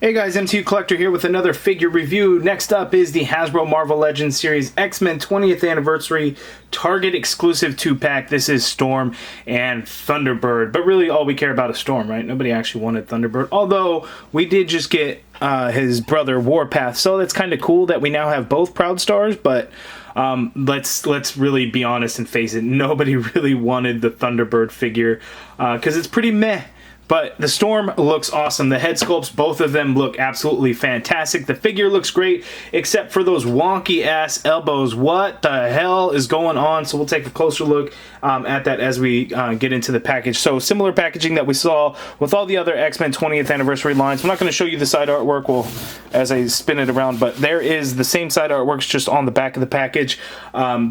Hey guys, MCU Collector here with another figure review. Next up is the Hasbro Marvel Legends series X-Men 20th Anniversary Target exclusive 2-pack. This is Storm and Thunderbird, but really all we care about is Storm, right? Nobody actually wanted Thunderbird, although we did just get his brother Warpath, so that's kind of cool that we now have both Proud Stars, but let's really be honest and face it, nobody really wanted the Thunderbird figure because it's pretty meh. But the Storm looks awesome. The head sculpts, both of them look absolutely fantastic. The figure looks great, except for those wonky ass elbows. What the hell is going on? So we'll take a closer look at that as we get into the package. So similar packaging that we saw with all the other X-Men 20th Anniversary lines. I'm not going to show you the side artwork as I spin it around, but there is the same side artwork just on the back of the package.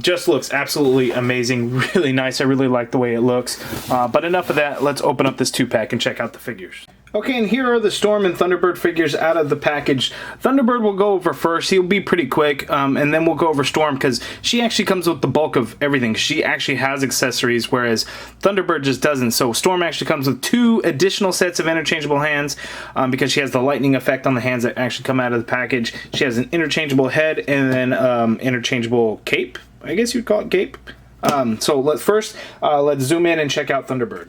Just looks absolutely amazing. Really nice. I really like the way it looks. But enough of that. Let's open up this 2-pack and check out the figures. Okay, and here are the Storm and Thunderbird figures out of the package. Thunderbird will go over first. He'll be pretty quick, and then we'll go over Storm because she actually comes with the bulk of everything. She actually has accessories, whereas Thunderbird just doesn't. So Storm actually comes with 2 additional sets of interchangeable hands because she has the lightning effect on the hands that actually come out of the package. She has an interchangeable head and then interchangeable cape. I guess you'd call it cape. So let's zoom in and check out Thunderbird.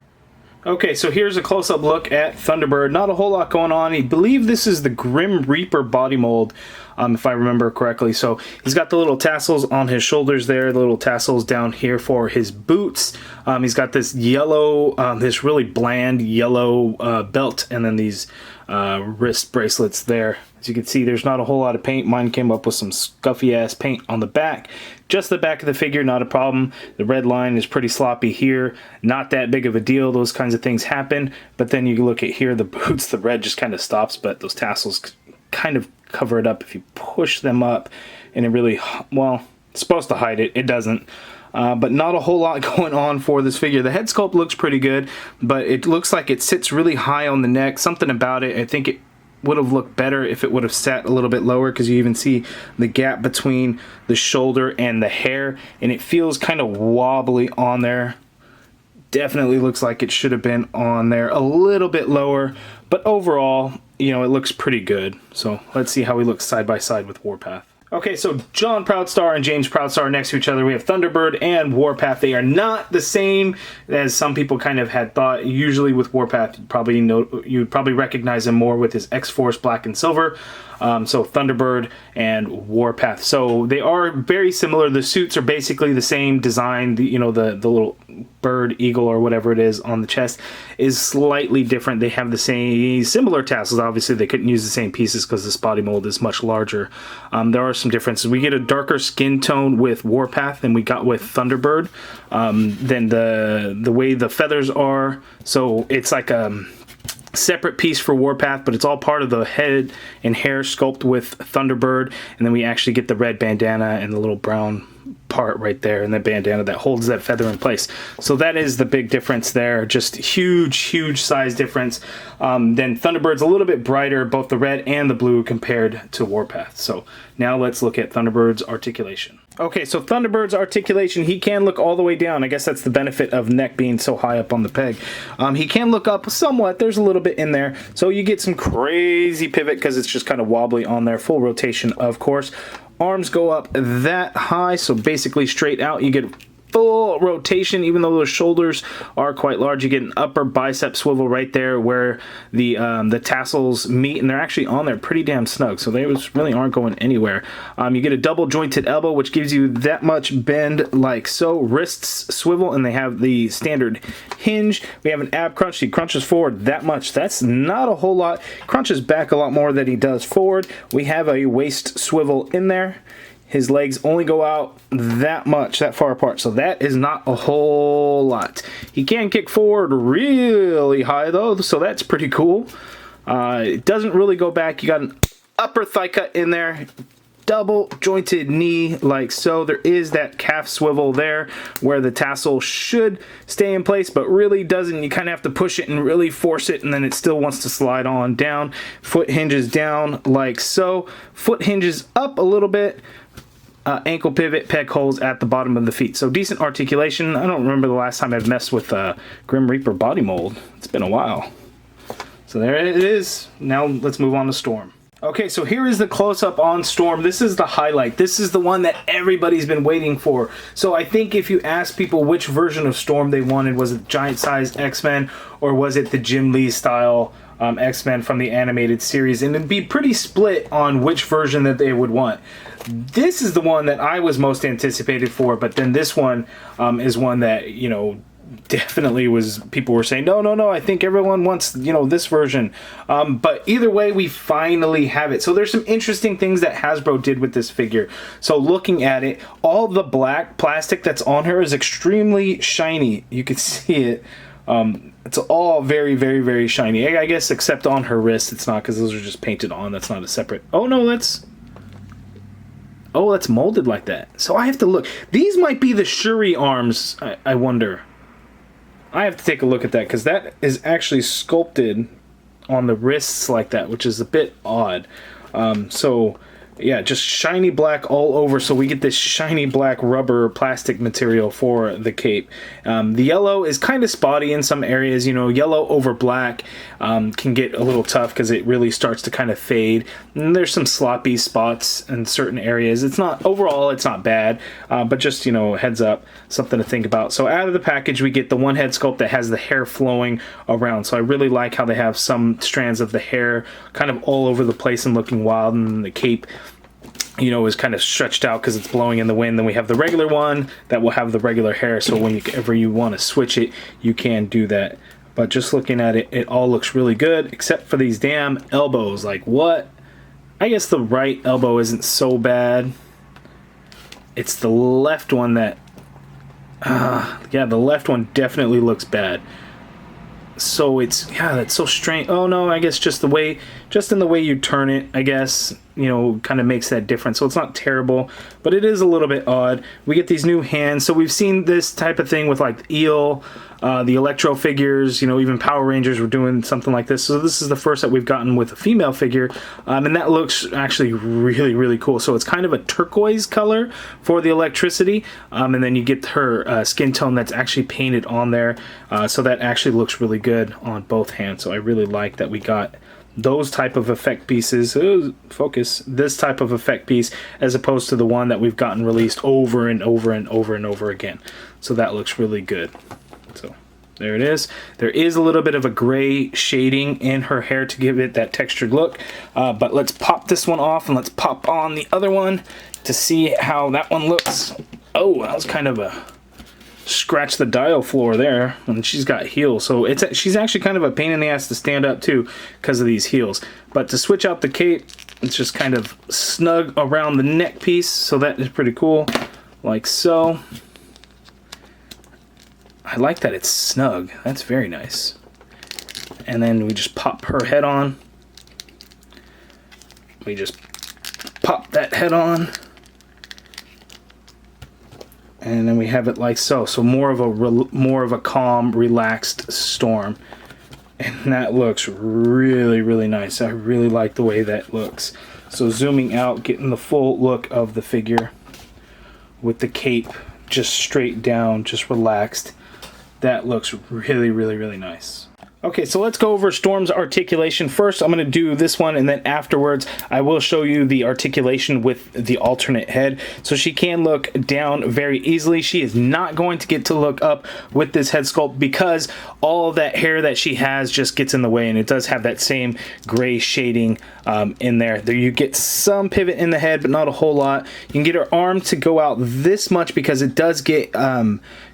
Okay, so here's a close-up look at Thunderbird. Not a whole lot going on. I believe this is the Grim Reaper body mold, if I remember correctly. So he's got the little tassels on his shoulders there, the little tassels down here for his boots. He's got this yellow, this really bland yellow belt, and then these wrist bracelets there. As you can see, there's not a whole lot of paint. Mine came up with some scuffy-ass paint on the back. Just the back of the figure, not a problem. The red line is pretty sloppy here. Not that big of a deal. Those kinds of things happen. But then you look at here, the boots, the red just kind of stops, but those tassels kind of cover it up if you push them up. And it really, well, it's supposed to hide it. It doesn't. But not a whole lot going on for this figure. The head sculpt looks pretty good, but it looks like it sits really high on the neck. Something about it, I think it would have looked better if it would have sat a little bit lower, because you even see the gap between the shoulder and the hair, and it feels kind of wobbly on there. Definitely looks like it should have been on there a little bit lower, but overall, you know, it looks pretty good. So let's see how he looks side by side with Warpath. Okay, so John Proudstar and James Proudstar next to each other. We have Thunderbird and Warpath. They are not the same as some people kind of had thought. Usually with Warpath, you'd probably recognize him more with his X-Force black and silver. So Thunderbird and Warpath. So they are very similar. The suits are basically the same design. The little bird, eagle, or whatever it is on the chest is slightly different. They have the similar tassels. Obviously, they couldn't use the same pieces because this body mold is much larger. There are some differences. We get a darker skin tone with Warpath than we got with Thunderbird. Then the way the feathers are, so it's like a separate piece for Warpath, but it's all part of the head and hair sculpt with Thunderbird. And then we actually get the red bandana and the little brown part right there, and the bandana that holds that feather in place. So that is the big difference there. Just huge size difference. Then Thunderbird's a little bit brighter, both the red and the blue, compared to Warpath. So now let's look at Thunderbird's articulation. Okay, so Thunderbird's articulation, he can look all the way down. I guess that's the benefit of neck being so high up on the peg. He can look up somewhat. There's a little bit in there. So you get some crazy pivot because it's just kind of wobbly on there. Full rotation, of course. Arms go up that high, so basically straight out. You get full rotation, even though those shoulders are quite large. You get an upper bicep swivel right there where the tassels meet, and they're actually on there pretty damn snug, so they really aren't going anywhere. You get a double jointed elbow, which gives you that much bend like so. Wrists swivel, and they have the standard hinge. We have an ab crunch. He crunches forward that much. That's not a whole lot. Crunches back a lot more than he does forward. We have a waist swivel in there. His legs only go out that much, that far apart, so that is not a whole lot. He can kick forward really high, though, so that's pretty cool. It doesn't really go back. You got an upper thigh cut in there, double jointed knee like so. There is that calf swivel there where the tassel should stay in place, but really doesn't. You kind of have to push it and really force it, and then it still wants to slide on down. Foot hinges down like so. Foot hinges up a little bit. Ankle pivot, peg holes at the bottom of the feet. So decent articulation. I don't remember the last time I've messed with Grim Reaper body mold. It's been a while. So there it is. Now let's move on to Storm. Okay, so here is the close-up on Storm. This is the highlight. This is the one that everybody's been waiting for. So I think if you ask people which version of Storm they wanted, was it giant-sized X-Men or was it the Jim Lee style X-Men from the animated series? And it'd be pretty split on which version that they would want. This is the one that I was most anticipated for, but then this one is one that, you know, definitely was, people were saying no, I think everyone wants, you know, this version, but either way we finally have it. So there's some interesting things that Hasbro did with this figure. So looking at it, all the black plastic that's on her is extremely shiny. You can see it. It's all very, very, very shiny, I guess, except on her wrist it's not, because those are just painted on. That's not a separate, oh no, that's molded like that. So I have to look. These might be the Shuri arms, I wonder. I have to take a look at that, because that is actually sculpted on the wrists like that, which is a bit odd. So yeah, just shiny black all over, so we get this shiny black rubber plastic material for the cape. The yellow is kind of spotty in some areas. You know, yellow over black can get a little tough because it really starts to kind of fade. And there's some sloppy spots in certain areas. It's not, overall it's not bad, but just, you know, heads up, something to think about. So out of the package we get the one head sculpt that has the hair flowing around. So I really like how they have some strands of the hair kind of all over the place and looking wild, and the cape, you know, is kind of stretched out because it's blowing in the wind. Then we have the regular one that will have the regular hair, so whenever you want to switch it, you can do that. But just looking at it, it all looks really good, except for these damn elbows. Like, what? I guess the right elbow isn't so bad. It's the left one that, yeah, the left one definitely looks bad. So it's, yeah, that's so strange. Oh no, I guess just in the way you turn it, I guess, you know, kind of makes that difference. So it's not terrible, but it is a little bit odd. We get these new hands. So we've seen this type of thing with like Eel, the Electro figures, you know, even Power Rangers were doing something like this. So this is the first that we've gotten with a female figure, and that looks actually really, really cool. So it's kind of a turquoise color for the electricity, and then you get her skin tone that's actually painted on there, so that actually looks really good on both hands. So I really like that we got those type of effect pieces. Focus. This type of effect piece as opposed to the one that we've gotten released over and over and over and over again. So that looks really good. So there it is. There is a little bit of a gray shading in her hair to give it that textured look, but let's pop this one off and let's pop on the other one to see how that one looks. Oh, that was kind of a scratch the dial floor there, and she's got heels, so she's actually kind of a pain in the ass to stand up too because of these heels. But to switch out the cape, it's just kind of snug around the neck piece, so that is pretty cool, like so. I like that it's snug. That's very nice. And then we just pop her head on. We just pop that head on. And then we have it like so. So more of a calm, relaxed Storm. And that looks really, really nice. I really like the way that looks. So zooming out, getting the full look of the figure with the cape just straight down, just relaxed. That looks really, really, really nice. Okay, so let's go over Storm's articulation. First, I'm going to do this one, and then afterwards, I will show you the articulation with the alternate head. So she can look down very easily. She is not going to get to look up with this head sculpt because all of that hair that she has just gets in the way, and it does have that same gray shading in there. You get some pivot in the head, but not a whole lot. You can get her arm to go out this much because it does get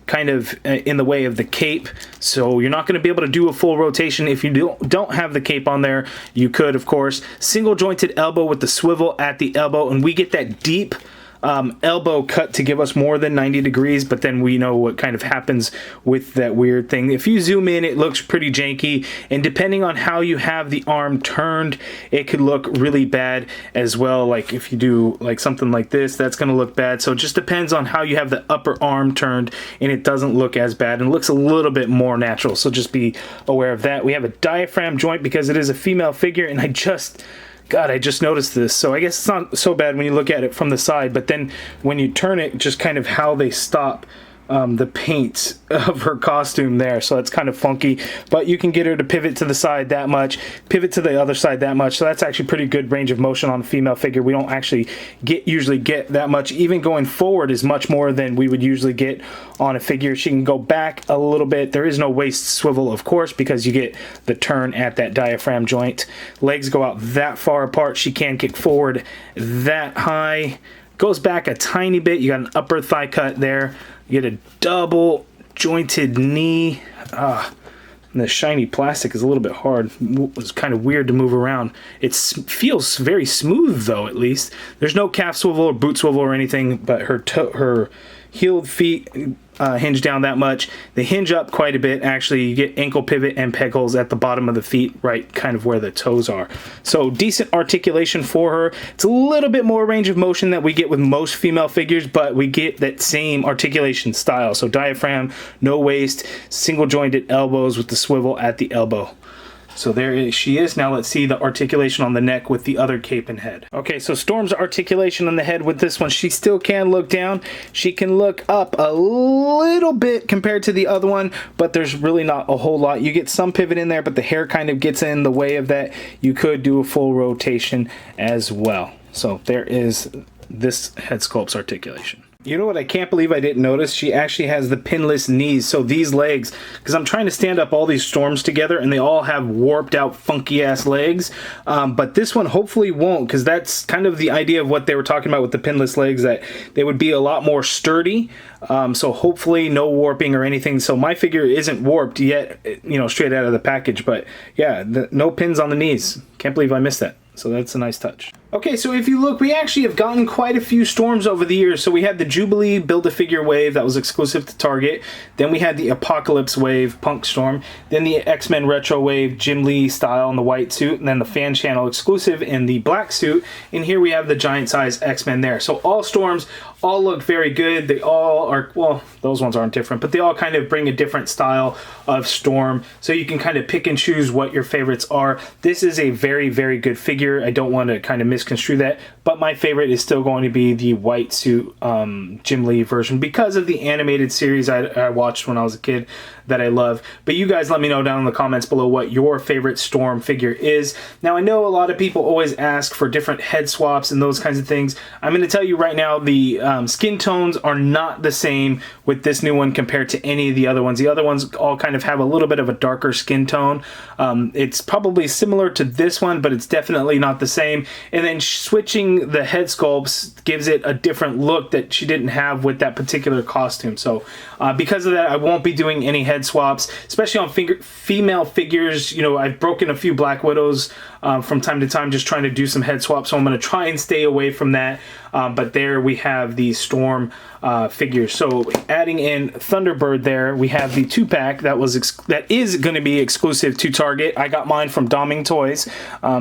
kind of in the way of the cape, so you're not going to be able to do a full rotation if you don't have the cape on there. You could, of course, single jointed elbow with the swivel at the elbow, and we get that deep elbow cut to give us more than 90 degrees, but then we know what kind of happens with that weird thing. If you zoom in, it looks pretty janky, and depending on how you have the arm turned, it could look really bad as well. Like if you do like something like this, that's going to look bad. So it just depends on how you have the upper arm turned, and it doesn't look as bad and looks a little bit more natural. So just be aware of that. We have a diaphragm joint because it is a female figure, and I just noticed this. So I guess it's not so bad when you look at it from the side, but then when you turn it, just kind of how they stop the paint of her costume there, so it's kind of funky, but you can get her to pivot to the side that much, pivot to the other side that much, so that's actually pretty good range of motion on the female figure. We don't actually usually get that much. Even going forward is much more than we would usually get on a figure. She can go back a little bit. There is no waist swivel, of course, because you get the turn at that diaphragm joint. Legs go out that far apart. She can kick forward that high. Goes back a tiny bit. You got an upper thigh cut there. You get a double jointed knee. The shiny plastic is a little bit hard. It's kind of weird to move around. It feels very smooth, though, at least. There's no calf swivel or boot swivel or anything, but her heeled feet hinge down that much. They hinge up quite a bit. Actually, you get ankle pivot and peg holes at the bottom of the feet, right kind of where the toes are. So decent articulation for her. It's a little bit more range of motion that we get with most female figures, but we get that same articulation style. So diaphragm, no waist, single jointed elbows with the swivel at the elbow. So there she is. Now let's see the articulation on the neck with the other cape and head. Okay, so Storm's articulation on the head with this one, she still can look down. She can look up a little bit compared to the other one, but there's really not a whole lot. You get some pivot in there, but the hair kind of gets in the way of that. You could do a full rotation as well. So there is this head sculpt's articulation. You know what I can't believe I didn't notice? She actually has the pinless knees. So these legs, because I'm trying to stand up all these Storms together and they all have warped out funky ass legs. But this one hopefully won't, because that's kind of the idea of what they were talking about with the pinless legs, that they would be a lot more sturdy. So hopefully no warping or anything. So my figure isn't warped yet, you know, straight out of the package. But yeah, no pins on the knees. Can't believe I missed that. So that's a nice touch. Okay, so if you look, we actually have gotten quite a few Storms over the years. So we had the Jubilee Build-A-Figure wave that was exclusive to Target. Then we had the Apocalypse wave, Punk Storm. Then the X-Men Retro wave, Jim Lee style in the white suit. And then the Fan Channel exclusive in the black suit. And here we have the giant size X-Men there. So all Storms all look very good. They all are, well, those ones aren't different, but they all kind of bring a different style of Storm. So you can kind of pick and choose what your favorites are. This is a very, very good figure. I don't want to kind of misconstrue that, but my favorite is still going to be the white suit Jim Lee version because of the animated series I watched when I was a kid that I love. But you guys let me know down in the comments below what your favorite Storm figure is. Now, I know a lot of people always ask for different head swaps and those kinds of things. I'm going to tell you right now, the skin tones are not the same with this new one compared to any of the other ones. The other ones all kind of have a little bit of a darker skin tone. It's probably similar to this one, but it's definitely not the same. And then switching the head sculpts gives it a different look that she didn't have with that particular costume. So because of that, I won't be doing any head swaps, especially on female figures. You know, I've broken a few Black Widows from time to time just trying to do some head swaps, so I'm going to try and stay away from that. But there we have the Storm figures. So adding in Thunderbird there, we have the 2-pack that is going to be exclusive to Target. I got mine from Doming Toys.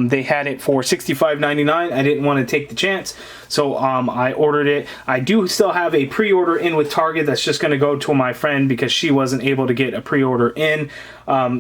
They had it for $65.99. I didn't want to take the chance, so I ordered it. I do still have a pre-order in with Target that's just going to go to my friend because she wasn't able to get a pre-order in.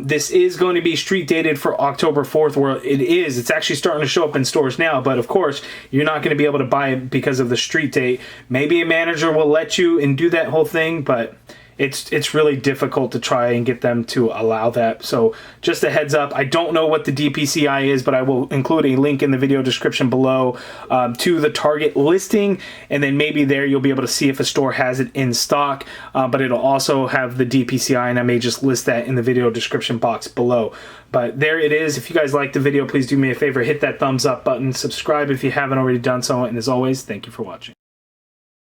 This is going to be street dated for October 4th, where it's actually starting to show up in stores now, but of course you're not going to be able to buy it because of the street date. Maybe a manager will let you and do that whole thing, but it's really difficult to try and get them to allow that. So just a heads up, I don't know what the DPCI is, but I will include a link in the video description below to the Target listing, and then maybe there you'll be able to see if a store has it in stock, but it'll also have the DPCI, and I may just list that in the video description box below. But there it is. If you guys liked the video, please do me a favor, hit that thumbs up button, subscribe if you haven't already done so, and as always, thank you for watching.